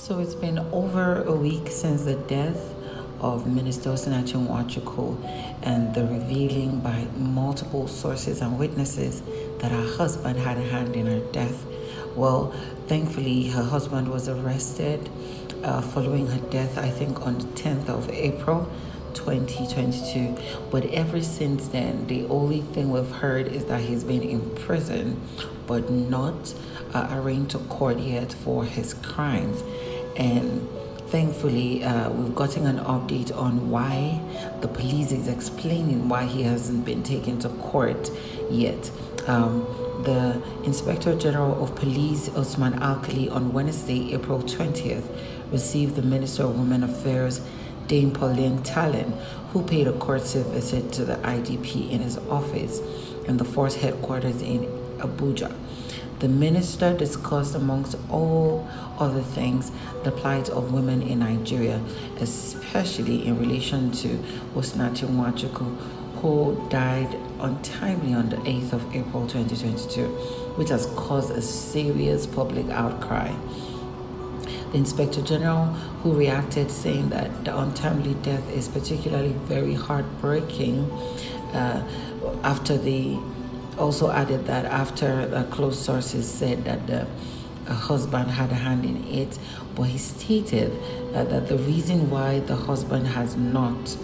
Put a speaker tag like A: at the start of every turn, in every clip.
A: So it's been over a week since the death of Minister Osinachi Nwachukwu and the revealing by multiple sources and witnesses that her husband had a hand in her death. Well, thankfully, her husband was arrested following her death, I think on the 10th of April 2022. But ever since then, the only thing we've heard is that he's been in prison, but not arraigned to court yet for his crimes. And thankfully, we've gotten an update on why the police is explaining why he hasn't been taken to court yet. The Inspector General of Police, Osman Alkali, on Wednesday, April 20th, received the Minister of Women Affairs, Dame Pauline Talen, who paid a courtesy visit to the IDP in his office in the force headquarters in Abuja. The minister discussed, amongst all other things, the plight of women in Nigeria, especially in relation to Osinachi Nwachukwu, who died untimely on the 8th of April 2022, which has caused a serious public outcry. The Inspector General, who reacted saying that the untimely death is particularly very heartbreaking, also added that after close sources said that the husband had a hand in it, but he stated that the reason why the husband has not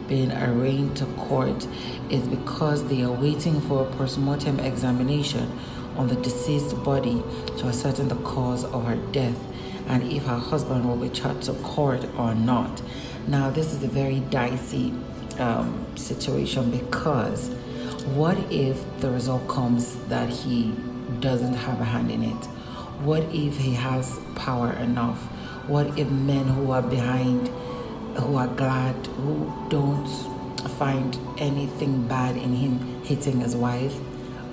A: been arraigned to court is because they are waiting for a postmortem examination on the deceased body to ascertain the cause of her death and if her husband will be charged to court or not. Now, this is a very dicey situation, because what if the result comes that he doesn't have a hand in it? What if he has power enough? What if men who are behind, who are glad, who don't find anything bad in him hitting his wife,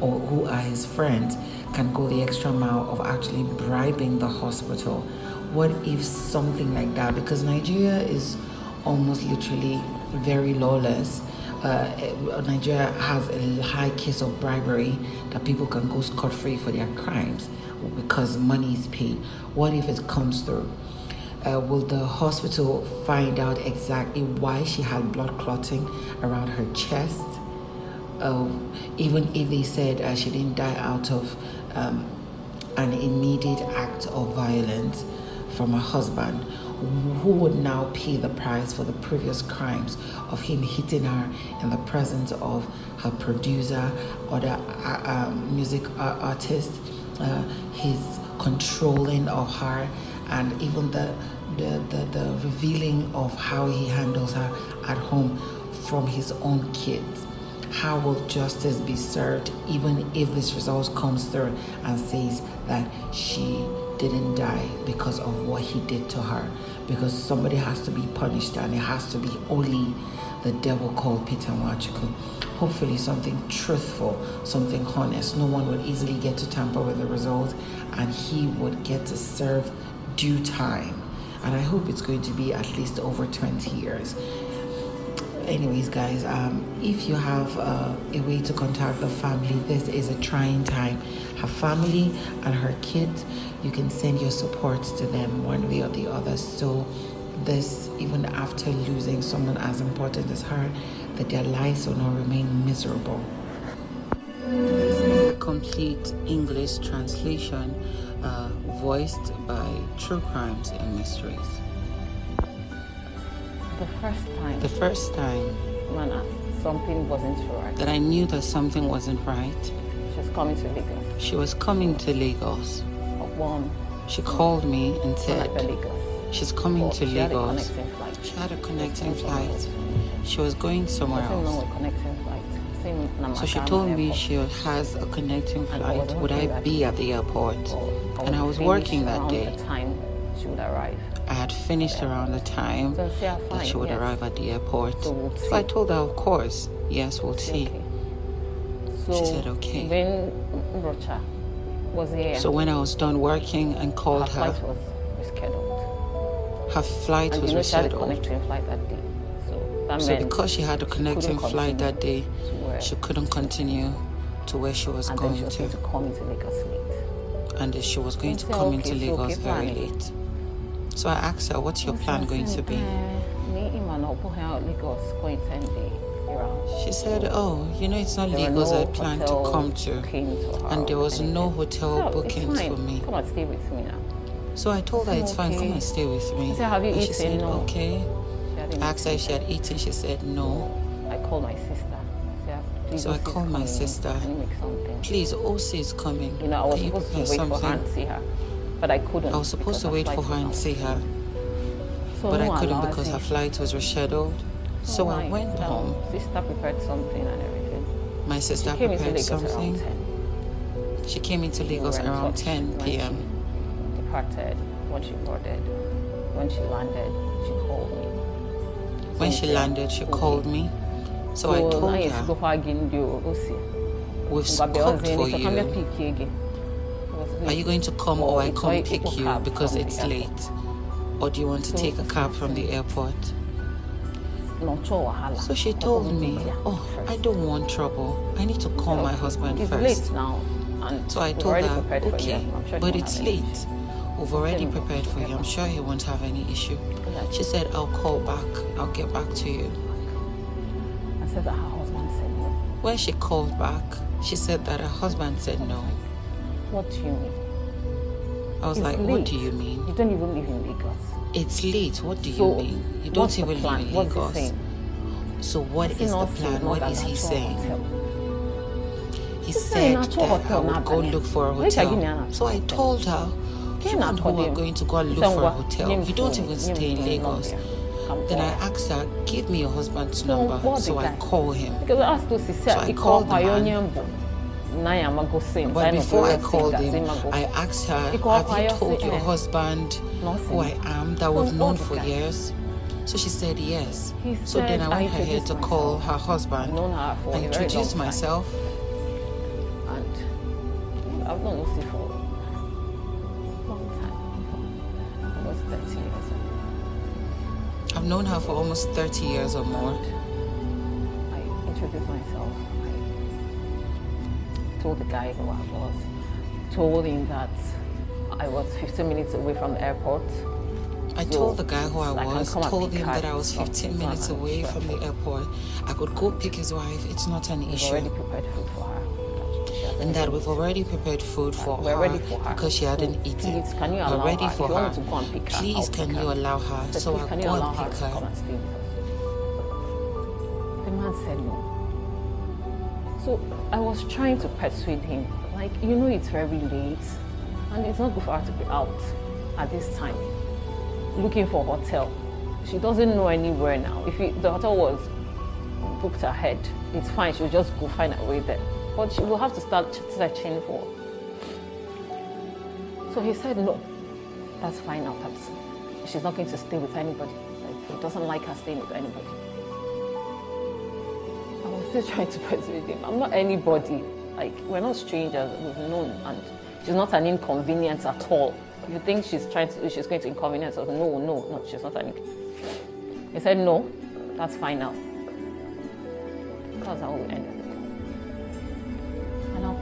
A: or who are his friends, can go the extra mile of actually bribing the hospital? What if something like that? Because Nigeria is almost literally very lawless. Nigeria has a high case of bribery that people can go scot-free for their crimes because money is paid. What if it comes through? Will the hospital find out exactly why she had blood clotting around her chest? Even if they said she didn't die out of an immediate act of violence from her husband, who would now pay the price for the previous crimes of him hitting her in the presence of her producer or the music artist, his controlling of her, and even the revealing of how he handles her at home from his own kids? How will justice be served even if this result comes through and says that she didn't die because of what he did to her? Because somebody has to be punished, and it has to be only the devil called Peter Nwachukwu. Hopefully something truthful, something honest. No one would easily get to tamper with the result, and he would get to serve due time. And I hope it's going to be at least over 20 years. Anyways, guys, if you have a way to contact the family, this is a trying time. Her family and her kids, you can send your support to them one way or the other. So this, even after losing someone as important as her, that their lives will not remain miserable. This is a complete English translation voiced by True Crimes and Mysteries. The first time
B: something wasn't right,
A: that I knew that something wasn't right,
B: she was coming to Lagos.
A: She was coming to Lagos. She called me and said she's coming to Lagos. She had a connecting flight. She was going somewhere else. So she told me she has a connecting flight. Would I be at the airport? And I was working that day.
B: She would arrive.
A: I had finished around the time that she would arrive at the airport. So I told her, of course, yes, we'll see. She said, okay.
B: When Rocha was here,
A: so when I was done working and called her,
B: flight was rescheduled.
A: Her flight was rescheduled.
B: She had a connecting flight that day.
A: So because she had a connecting flight that day, she couldn't continue to where she was going to.
B: She was going to come into Lagos late.
A: And she was going to come into Lagos very late. So I asked her, what's your plan going to be? She said, oh, you know, it's not Lagos I plan to come to. And there was no hotel bookings for me.
B: Come and stay with me now.
A: So I told her, it's fine, come and stay with me.
B: I said, have you eaten?
A: She said,
B: no.
A: okay. I asked her if she had eaten. She said, no.
B: I called my sister.
A: So I called my sister.
B: Can you make something?
A: Please, OC is coming.
B: You know, I was supposed to wait for her and see her. But I couldn't.
A: I was supposed to wait for her and see her.
B: So
A: but I couldn't because her flight was rescheduled. So I went home.
B: Sister prepared something and everything.
A: My sister prepared something. She came into Lagos around 10 p.m.
B: She departed. When she boarded, when she landed, she called me.
A: When she landed, she called me. So I told her, we've cooked for you. Are you going to come or I come pick you because it's late? Or do you want to take a cab from the airport? So she told me, oh, I don't want trouble. I need to call my husband first.
B: It's late now.
A: So I told her, okay, but it's late. We've already prepared for you. I'm sure he won't have any issue. She said, I'll call back. I'll get back to you.
B: I said that her husband said no.
A: When she called back, she said that her husband said no.
B: What do you mean?
A: I was like, what do you mean?
B: You don't even live in Lagos.
A: It's late. What do you mean? You don't even live in Lagos. So what is the plan? What is he saying? He said that I would go look for a hotel. So I told her, you and who are going to go and look for a hotel? You don't even stay in Lagos. Then I asked her, give me your husband's number. So I call him. So I called the man. But before I called him, I asked her, have you told your husband who I am, that we've known for years? So she said yes. So then I went ahead to call her husband. I introduced myself.
B: And I've known Lucy for a long time. Almost 30 years.
A: I've known her for almost 30 years or more.
B: I introduced myself. Told the guy who I was, told him that I was 15 minutes away from the airport.
A: I told the guy who I was, told him that I was 15 minutes away from the airport. I could go pick his wife, it's not an issue.
B: We've already prepared food for her.
A: And that we've already prepared food for her because she hadn't eaten.
B: Please, can you allow
A: We're ready
B: her?
A: for her. Please, can you allow her? So I'll go and pick her.
B: The man said no. So I was trying to persuade him, like, you know, it's very late and it's not good for her to be out at this time looking for a hotel. She doesn't know anywhere now. If the hotel was booked ahead, it's fine, she'll just go find her way there. But she will have to start searching for. So he said, no, that's fine now. She's not going to stay with anybody. Like, he doesn't like her staying with anybody. I was still trying to persuade him. I'm not anybody. Like, we're not strangers. We've known, and she's not an inconvenience at all. If you think she's going to inconvenience us, no, she's not an inconvenience. He said, no, that's fine now. That's how we ended.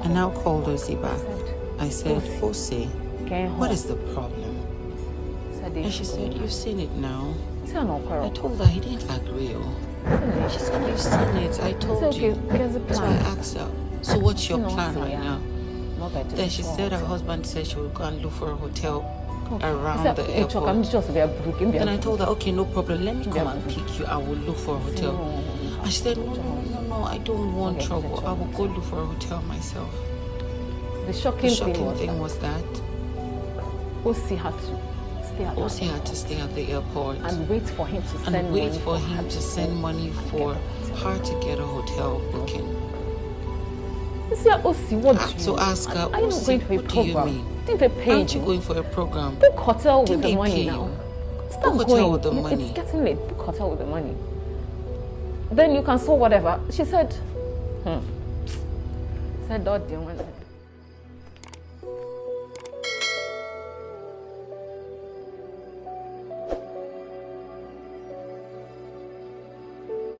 A: I now called Osi back. I said, Osi, what is the problem? And she said, you've seen it now. I told her he didn't agree. She said, you've seen it. I told you. So I asked her, so what's your plan right now? Then she said her husband said she would go and look for a hotel around the airport. Then I told her, okay, no problem. Let me come and pick you. I will look for a hotel. And she said, no, I don't want trouble. I will go look for a hotel myself.
B: The shocking
A: thing was that
B: Osi had to stay at the airport
A: and wait for him to send money for her to get a hotel booking. So ask her, Osi, what do you mean? Aren't you going for a program?
B: Book hotel with the money now.
A: Book hotel with the money.
B: It's getting late. Book hotel with the money. Then you can sell whatever. She said, Said, "Dad, do you want it?"